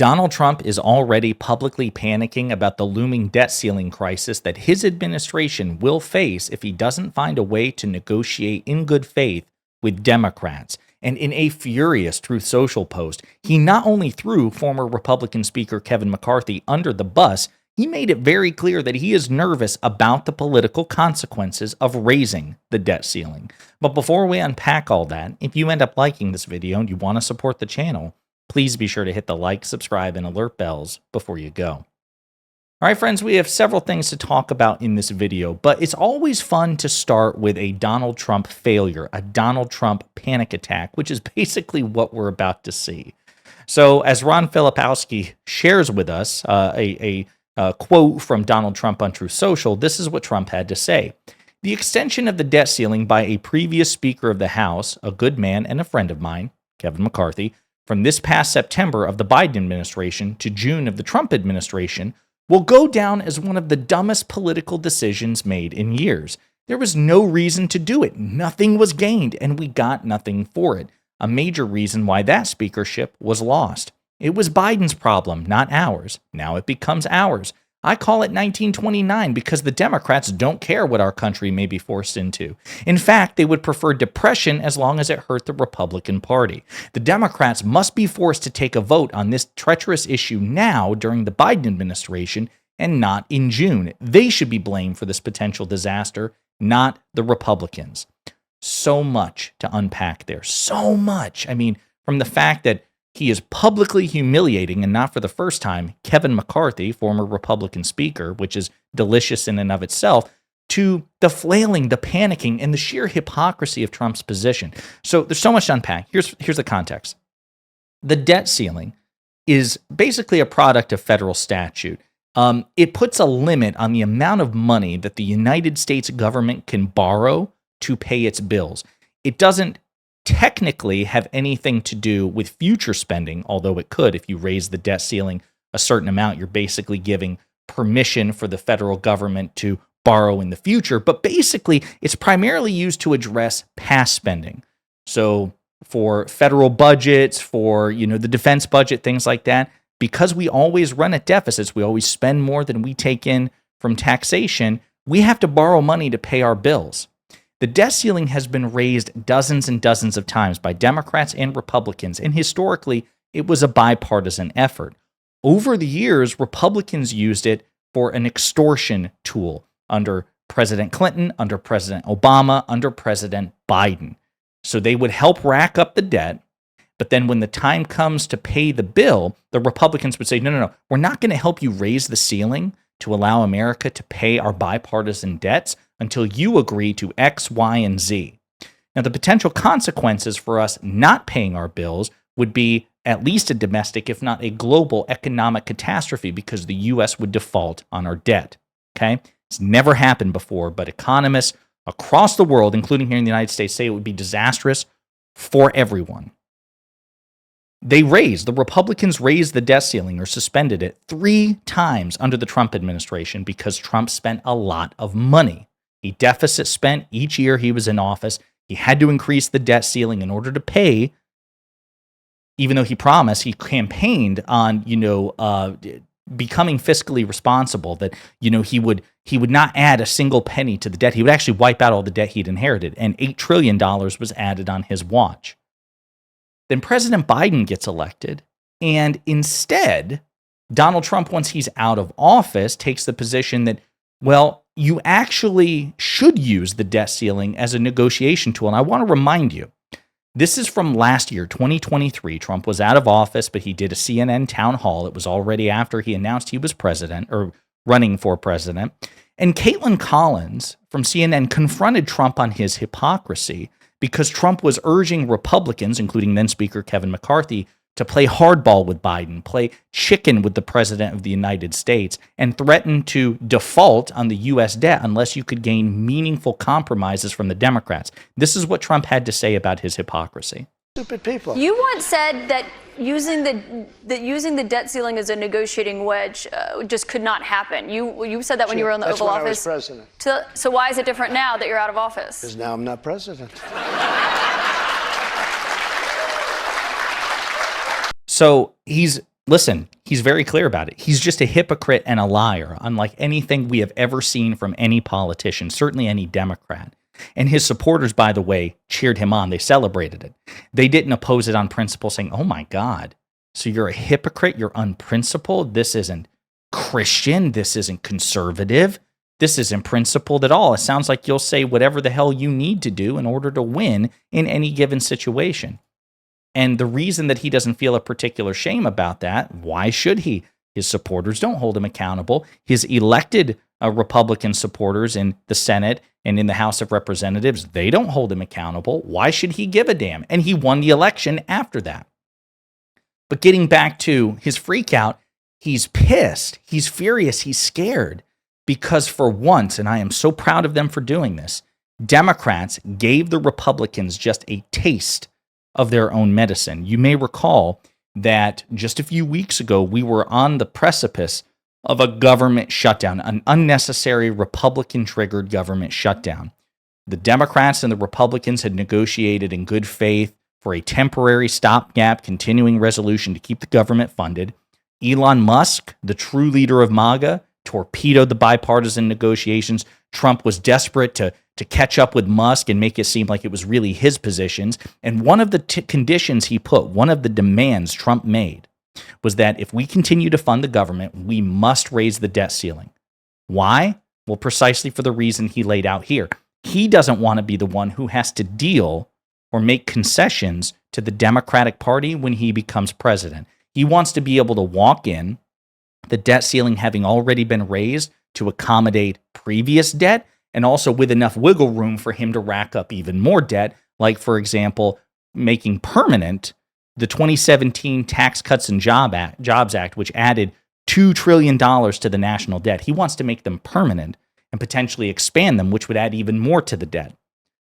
Donald Trump is already publicly panicking about the looming debt ceiling crisis that his administration will face if he doesn't find a way to negotiate in good faith with Democrats. And in a furious Truth Social post, he not only threw former Republican Speaker Kevin McCarthy under the bus, he made it very clear that he is nervous about the political consequences of raising the debt ceiling. But before we unpack all that, if you end up liking this video and you want to support the channel, please be sure to hit the like, subscribe, and alert bells before you go. All right, friends, we have several things to talk about in this video, but it's always fun to start with a Donald Trump failure, a Donald Trump panic attack, which is basically what we're about to see. So as Ron Filipowski shares with us a quote from Donald Trump on Truth Social, this is what Trump had to say. The extension of the debt ceiling by a previous Speaker of the House, a good man and a friend of mine, Kevin McCarthy, from this past September of the Biden administration to June of the Trump administration will go down as one of the dumbest political decisions made in years. There was no reason to do it. Nothing was gained, and we got nothing for it. A major reason why that speakership was lost. It was Biden's problem, not ours. Now it becomes ours. I call it 1929 because the Democrats don't care what our country may be forced into. In fact, they would prefer depression as long as it hurt the Republican Party. The Democrats must be forced to take a vote on this treacherous issue now during the Biden administration and not in June. They should be blamed for this potential disaster, not the Republicans. So much to unpack there. So much. I mean, from the fact that he is publicly humiliating, and not for the first time, Kevin McCarthy, former Republican Speaker, which is delicious in and of itself, to the flailing, the panicking, and the sheer hypocrisy of Trump's position. So there's so much to unpack. Here's the context. The debt ceiling is basically a product of federal statute. It puts a limit on the amount of money that the United States government can borrow to pay its bills. It doesn't technically have anything to do with future spending, although it could. If you raise the debt ceiling a certain amount, you're basically giving permission for the federal government to borrow in the future. But basically, it's primarily used to address past spending. So for federal budgets, for the defense budget, things like that, because we always run at deficits, we always spend more than we take in from taxation, we have to borrow money to pay our bills. The debt ceiling has been raised dozens and dozens of times by Democrats and Republicans, and historically, it was a bipartisan effort. Over the years, Republicans used it for an extortion tool under President Clinton, under President Obama, under President Biden. So they would help rack up the debt, but then when the time comes to pay the bill, the Republicans would say, no, we're not going to help you raise the ceiling to allow America to pay our bipartisan debts until you agree to X, Y, and Z. Now, the potential consequences for us not paying our bills would be at least a domestic, if not a global economic catastrophe, because the U.S. would default on our debt. Okay? It's never happened before, but economists across the world, including here in the United States, say it would be disastrous for everyone. The Republicans raised the debt ceiling or suspended it 3 times under the Trump administration because Trump spent a lot of money. He deficit spent each year he was in office. He had to increase the debt ceiling in order to pay, even though he promised, he campaigned on, becoming fiscally responsible, that, he would not add a single penny to the debt. He would actually wipe out all the debt he'd inherited, and $8 trillion was added on his watch. Then President Biden gets elected, and instead, Donald Trump, once he's out of office, takes the position that, well, you actually should use the debt ceiling as a negotiation tool. And I want to remind you, this is from last year, 2023. Trump was out of office, but he did a CNN town hall. It was already after he announced he was president or running for president. And Caitlin Collins from CNN confronted Trump on his hypocrisy because Trump was urging Republicans, including then Speaker Kevin McCarthy, to play hardball with Biden, play chicken with the president of the United States, and threaten to default on the U.S. debt unless you could gain meaningful compromises from the Democrats. This is what Trump had to say about his hypocrisy. Stupid people. You once said that using the debt ceiling as a negotiating wedge just could not happen. You said that when you were in the Oval Office. That's when I was president. So why is it different now that you're out of office? Because now I'm not president. So he's Listen, he's very clear about it. He's just a hypocrite and a liar, unlike anything we have ever seen from any politician, certainly any Democrat. And his supporters, by the way, cheered him on. They celebrated it. They didn't oppose it on principle, saying, oh my God, so you're a hypocrite, you're unprincipled, this isn't Christian, this isn't conservative, this isn't principled at all. It sounds like you'll say whatever the hell you need to do in order to win in any given situation. And the reason that he doesn't feel a particular shame about that, why should he? His supporters don't hold him accountable. His elected Republican supporters in the Senate and in the House of Representatives, they don't hold him accountable. Why should he give a damn? And he won the election after that. But getting back to his freak out, he's pissed, he's furious, he's scared because for once, and I am so proud of them for doing this, Democrats gave the Republicans just a taste of their own medicine. You may recall that just a few weeks ago, we were on the precipice of a government shutdown, an unnecessary Republican-triggered government shutdown. The Democrats and the Republicans had negotiated in good faith for a temporary stopgap continuing resolution to keep the government funded. Elon Musk, the true leader of MAGA, torpedoed the bipartisan negotiations. Trump was desperate to catch up with Musk and make it seem like it was really his positions. And one of the conditions he put, one of the demands Trump made, was that if we continue to fund the government, we must raise the debt ceiling. Why? Well, precisely for the reason he laid out here. He doesn't want to be the one who has to deal or make concessions to the Democratic Party when he becomes president. He wants to be able to walk in, the debt ceiling having already been raised to accommodate previous debt, and also with enough wiggle room for him to rack up even more debt, like, for example, making permanent the 2017 Tax Cuts and Jobs Act, which added $2 trillion to the national debt. He wants to make them permanent and potentially expand them, which would add even more to the debt.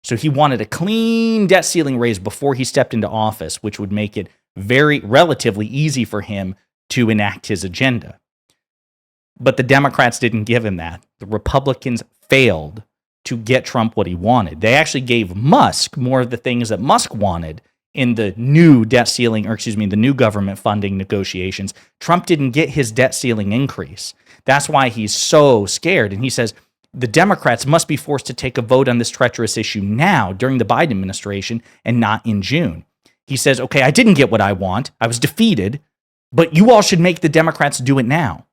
So he wanted a clean debt ceiling raised before he stepped into office, which would make it very relatively easy for him to enact his agenda. But the Democrats didn't give him that. The Republicans failed to get Trump what he wanted. They actually gave Musk more of the things that Musk wanted in the new debt ceiling, the new government funding negotiations. Trump didn't get his debt ceiling increase. That's why he's so scared. And he says the Democrats must be forced to take a vote on this treacherous issue now during the Biden administration and not in June. He says, okay, I didn't get what I want. I was defeated, but you all should make the Democrats do it now.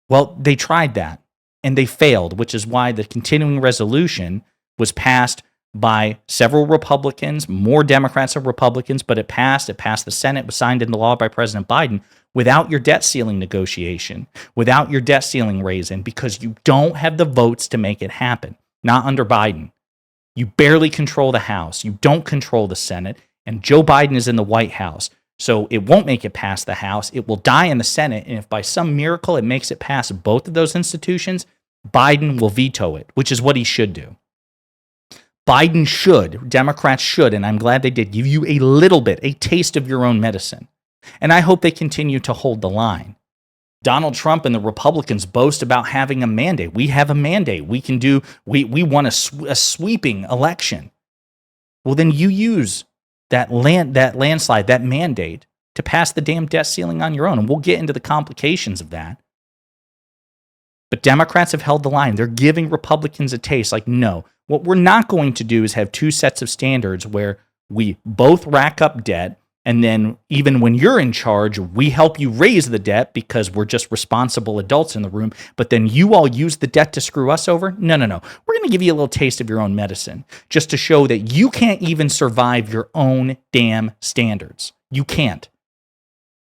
Well, they tried that and they failed, which is why the continuing resolution was passed by several Republicans, more Democrats than Republicans, but it passed. It passed the Senate, was signed into law by President Biden without your debt ceiling negotiation, without your debt ceiling raising, because you don't have the votes to make it happen. Not under Biden. You barely control the House. You don't control the Senate, and Joe Biden is in the White House. So it won't make it past the House. It will die in the Senate, and if by some miracle it makes it past both of those institutions, Biden will veto it, which is what he should do. Biden should, Democrats should, and I'm glad they did, give you a little bit, a taste of your own medicine. And I hope they continue to hold the line. Donald Trump and the Republicans boast about having a mandate. We have a mandate. We want a sweeping election. Well, then you use that landslide, that mandate, to pass the damn debt ceiling on your own. And we'll get into the complications of that. But Democrats have held the line. They're giving Republicans a taste. Like, no, what we're not going to do is have two sets of standards where we both rack up debt, and then even when you're in charge, we help you raise the debt because we're just responsible adults in the room, but then you all use the debt to screw us over? No. We're going to give you a little taste of your own medicine just to show that you can't even survive your own damn standards. You can't.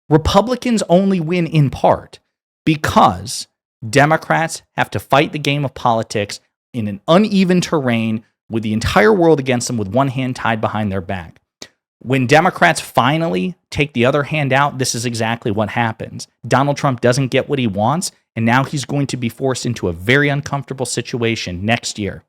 Republicans only win in part because Democrats have to fight the game of politics in an uneven terrain with the entire world against them with one hand tied behind their back. When Democrats finally take the other hand out, this is exactly what happens. Donald Trump doesn't get what he wants, and now he's going to be forced into a very uncomfortable situation next year.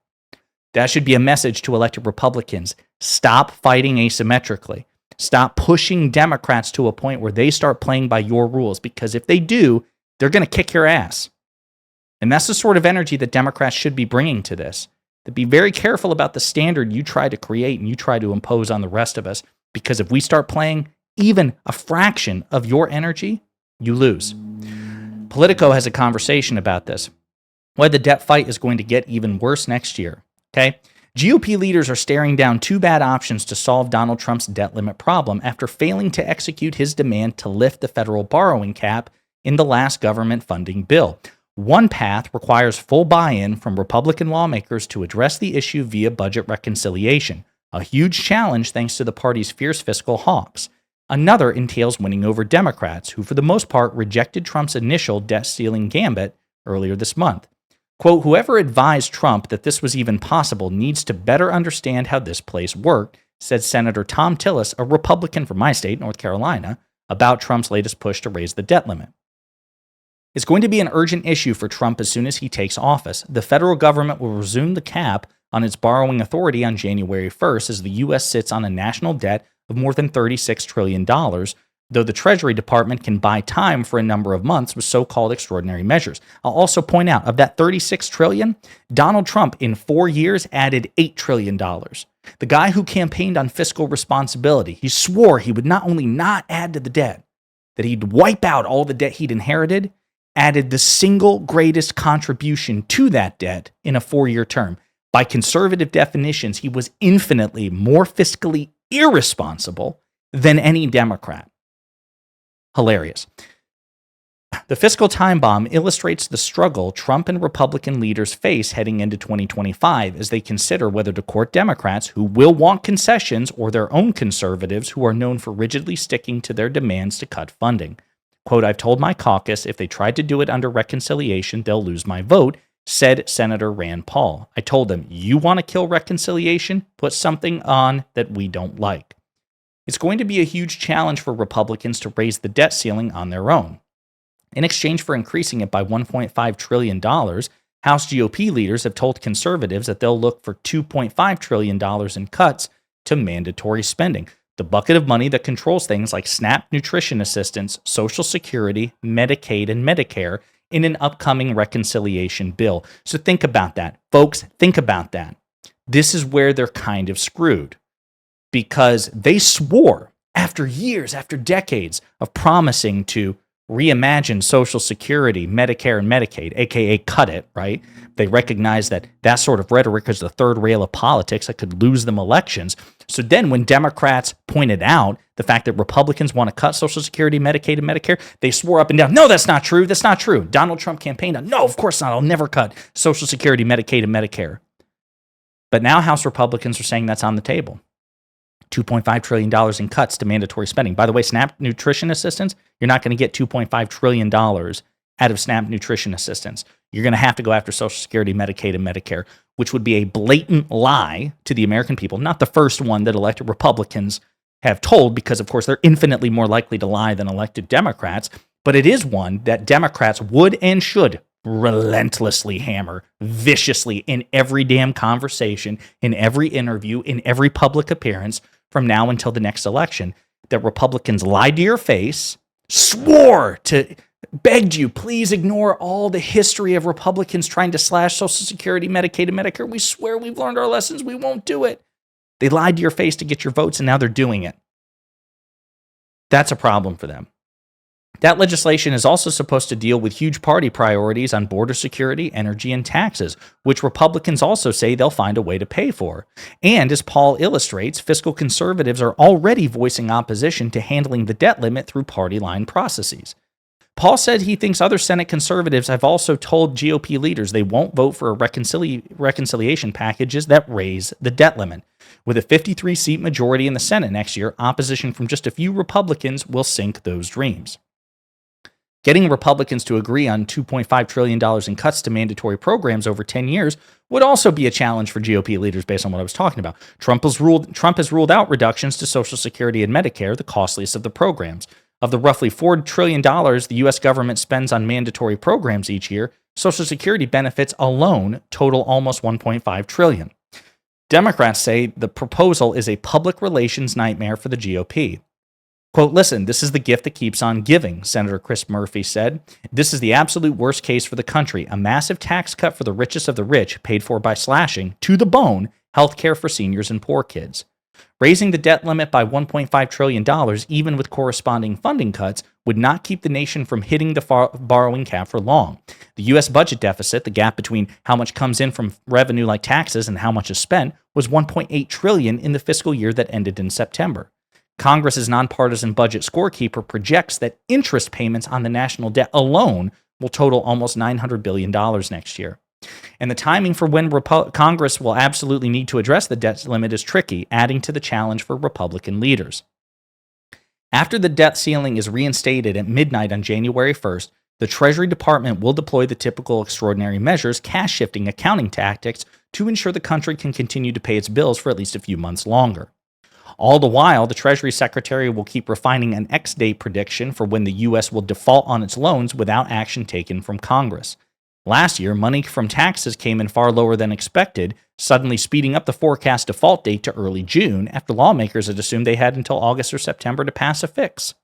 That should be a message to elected Republicans. Stop fighting asymmetrically. Stop pushing Democrats to a point where they start playing by your rules, because if they do, they're going to kick your ass. And that's the sort of energy that Democrats should be bringing to this. To be very careful about the standard you try to create and you try to impose on the rest of us, because if we start playing even a fraction of your energy, you lose. Politico has a conversation about this, why the debt fight is going to get even worse next year. Okay? GOP leaders are staring down two bad options to solve Donald Trump's debt limit problem after failing to execute his demand to lift the federal borrowing cap in the last government funding bill. One path requires full buy-in from Republican lawmakers to address the issue via budget reconciliation, a huge challenge thanks to the party's fierce fiscal hawks. Another entails winning over Democrats, who for the most part rejected Trump's initial debt ceiling gambit earlier this month. Quote, whoever advised Trump that this was even possible needs to better understand how this place worked, said Senator Tom Tillis, a Republican from my state, North Carolina, about Trump's latest push to raise the debt limit. It's going to be an urgent issue for Trump as soon as he takes office. The federal government will resume the cap on its borrowing authority on January 1st as the U.S. sits on a national debt of more than $36 trillion, though the Treasury Department can buy time for a number of months with so-called extraordinary measures. I'll also point out, of that $36 trillion, Donald Trump in 4 years added $8 trillion. The guy who campaigned on fiscal responsibility, he swore he would not only not add to the debt, that he'd wipe out all the debt he'd inherited, added the single greatest contribution to that debt in a 4-year term. By conservative definitions, he was infinitely more fiscally irresponsible than any Democrat. Hilarious. The fiscal time bomb illustrates the struggle Trump and Republican leaders face heading into 2025 as they consider whether to court Democrats who will want concessions or their own conservatives who are known for rigidly sticking to their demands to cut funding. Quote, I've told my caucus if they tried to do it under reconciliation, they'll lose my vote, said Senator Rand Paul. I told them, you want to kill reconciliation? Put something on that we don't like. It's going to be a huge challenge for Republicans to raise the debt ceiling on their own. In exchange for increasing it by $1.5 trillion, House GOP leaders have told conservatives that they'll look for $2.5 trillion in cuts to mandatory spending, the bucket of money that controls things like SNAP nutrition assistance, Social Security, Medicaid, and Medicare in an upcoming reconciliation bill. So think about that. Folks, think about that. This is where they're kind of screwed because they swore after years, after decades of promising to reimagine Social Security, Medicare, and Medicaid, aka cut it, right? They recognize that that sort of rhetoric is the third rail of politics that could lose them elections. So then when Democrats pointed out the fact that Republicans want to cut Social Security, Medicaid, and Medicare, they swore up and down, no, that's not true. That's not true. Donald Trump campaigned on, no, of course not. I'll never cut Social Security, Medicaid, and Medicare. But now House Republicans are saying that's on the table. $2.5 trillion in cuts to mandatory spending. By the way, SNAP nutrition assistance, you're not going to get $2.5 trillion out of SNAP nutrition assistance. You're going to have to go after Social Security, Medicaid, and Medicare, which would be a blatant lie to the American people. Not the first one that elected Republicans have told, because, of course, they're infinitely more likely to lie than elected Democrats. But it is one that Democrats would and should relentlessly hammer viciously in every damn conversation, in every interview, in every public appearance from now until the next election, that Republicans lied to your face, swore to, begged you, please ignore all the history of Republicans trying to slash Social Security, Medicaid, and Medicare. We swear we've learned our lessons. We won't do it. They lied to your face to get your votes, and now they're doing it. That's a problem for them. That legislation is also supposed to deal with huge party priorities on border security, energy, and taxes, which Republicans also say they'll find a way to pay for. And as Paul illustrates, fiscal conservatives are already voicing opposition to handling the debt limit through party line processes. Paul said he thinks other Senate conservatives have also told GOP leaders they won't vote for reconciliation packages that raise the debt limit. With a 53-seat majority in the Senate next year, opposition from just a few Republicans will sink those dreams. Getting Republicans to agree on $2.5 trillion in cuts to mandatory programs over 10 years would also be a challenge for GOP leaders based on what I was talking about. Trump has ruled out reductions to Social Security and Medicare, the costliest of the programs. Of the roughly $4 trillion the U.S. government spends on mandatory programs each year, Social Security benefits alone total almost $1.5 trillion. Democrats say the proposal is a public relations nightmare for the GOP. Quote, listen, this is the gift that keeps on giving, Senator Chris Murphy said. This is the absolute worst case for the country, a massive tax cut for the richest of the rich, paid for by slashing, to the bone, health care for seniors and poor kids. Raising the debt limit by $1.5 trillion, even with corresponding funding cuts, would not keep the nation from hitting the borrowing cap for long. The U.S. budget deficit, the gap between how much comes in from revenue like taxes and how much is spent, was $1.8 trillion in the fiscal year that ended in September. Congress's nonpartisan budget scorekeeper projects that interest payments on the national debt alone will total almost $900 billion next year. And the timing for when Congress will absolutely need to address the debt limit is tricky, adding to the challenge for Republican leaders. After the debt ceiling is reinstated at midnight on January 1st, the Treasury Department will deploy the typical extraordinary measures, cash-shifting accounting tactics to ensure the country can continue to pay its bills for at least a few months longer. All the while, the Treasury Secretary will keep refining an X-date prediction for when the U.S. will default on its loans without action taken from Congress. Last year, money from taxes came in far lower than expected, suddenly speeding up the forecast default date to early June after lawmakers had assumed they had until August or September to pass a fix.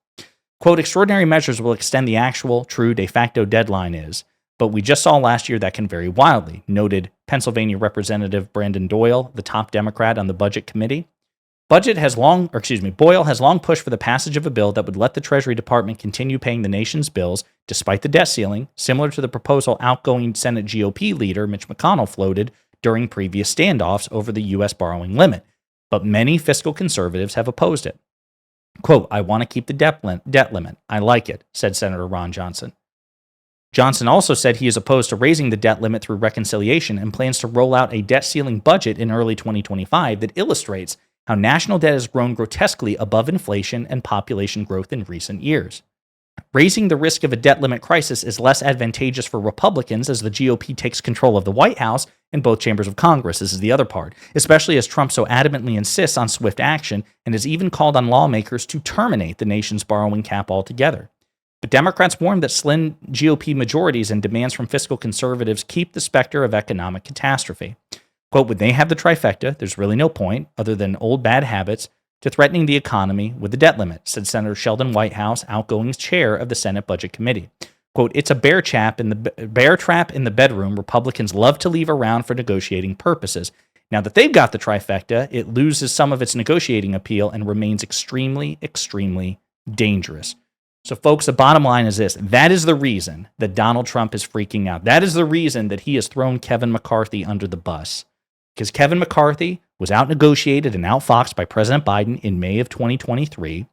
Quote, extraordinary measures will extend the actual, true, de facto deadline is, but we just saw last year that can vary wildly, noted Pennsylvania Representative Brandon Doyle, the top Democrat on the Budget Committee. Boyle has long pushed for the passage of a bill that would let the Treasury Department continue paying the nation's bills despite the debt ceiling, similar to the proposal outgoing Senate GOP leader Mitch McConnell floated during previous standoffs over the U.S. borrowing limit. But many fiscal conservatives have opposed it. Quote, I want to keep the debt limit. I like it, said Senator Ron Johnson. Johnson also said he is opposed to raising the debt limit through reconciliation and plans to roll out a debt ceiling budget in early 2025 that illustrates how national debt has grown grotesquely above inflation and population growth in recent years. Raising the risk of a debt limit crisis is less advantageous for Republicans as the GOP takes control of the White House and both chambers of Congress. This is the other part, especially as Trump so adamantly insists on swift action and has even called on lawmakers to terminate the nation's borrowing cap altogether. But Democrats warn that slim GOP majorities and demands from fiscal conservatives keep the specter of economic catastrophe. Quote, when they have the trifecta, there's really no point, other than old bad habits, to threatening the economy with the debt limit, said Senator Sheldon Whitehouse, outgoing chair of the Senate Budget Committee. Quote, it's a bear trap in the bedroom Republicans love to leave around for negotiating purposes. Now that they've got the trifecta, it loses some of its negotiating appeal and remains extremely, extremely dangerous. So, folks, the bottom line is this. That is the reason that Donald Trump is freaking out. That is the reason that he has thrown Kevin McCarthy under the bus. Because Kevin McCarthy was out-negotiated and outfoxed by President Biden in May of 2023,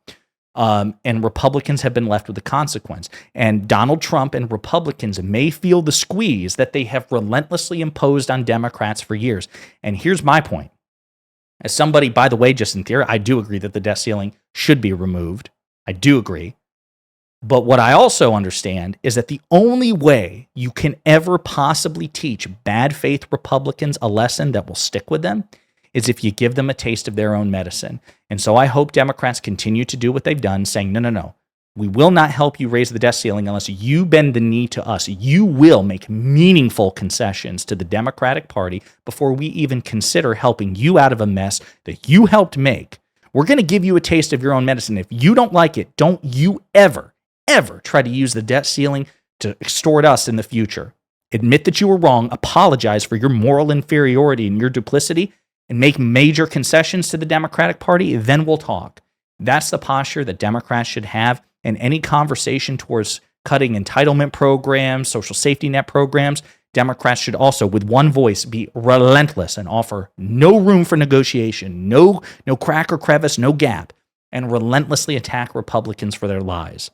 and Republicans have been left with the consequence. And Donald Trump and Republicans may feel the squeeze that they have relentlessly imposed on Democrats for years. And here's my point. As somebody, by the way, just in theory, I do agree that the debt ceiling should be removed. I do agree. But what I also understand is that the only way you can ever possibly teach bad faith Republicans a lesson that will stick with them is if you give them a taste of their own medicine. And so I hope Democrats continue to do what they've done, saying, no, we will not help you raise the debt ceiling unless you bend the knee to us. You will make meaningful concessions to the Democratic Party before we even consider helping you out of a mess that you helped make. We're going to give you a taste of your own medicine. If you don't like it, don't you ever try to use the debt ceiling to extort us in the future. Admit that you were wrong, apologize for your moral inferiority and your duplicity, and make major concessions to the Democratic Party, then we'll talk. That's the posture that Democrats should have in any conversation towards cutting entitlement programs, social safety net programs. Democrats should also, with one voice, be relentless and offer no room for negotiation, no crack or crevice, no gap, and relentlessly attack Republicans for their lies.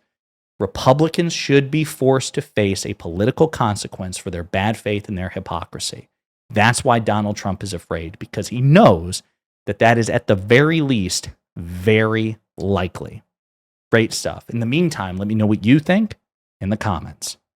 Republicans should be forced to face a political consequence for their bad faith and their hypocrisy. That's why Donald Trump is afraid, because he knows that is at the very least very likely. Great stuff. In the meantime, let me know what you think in the comments.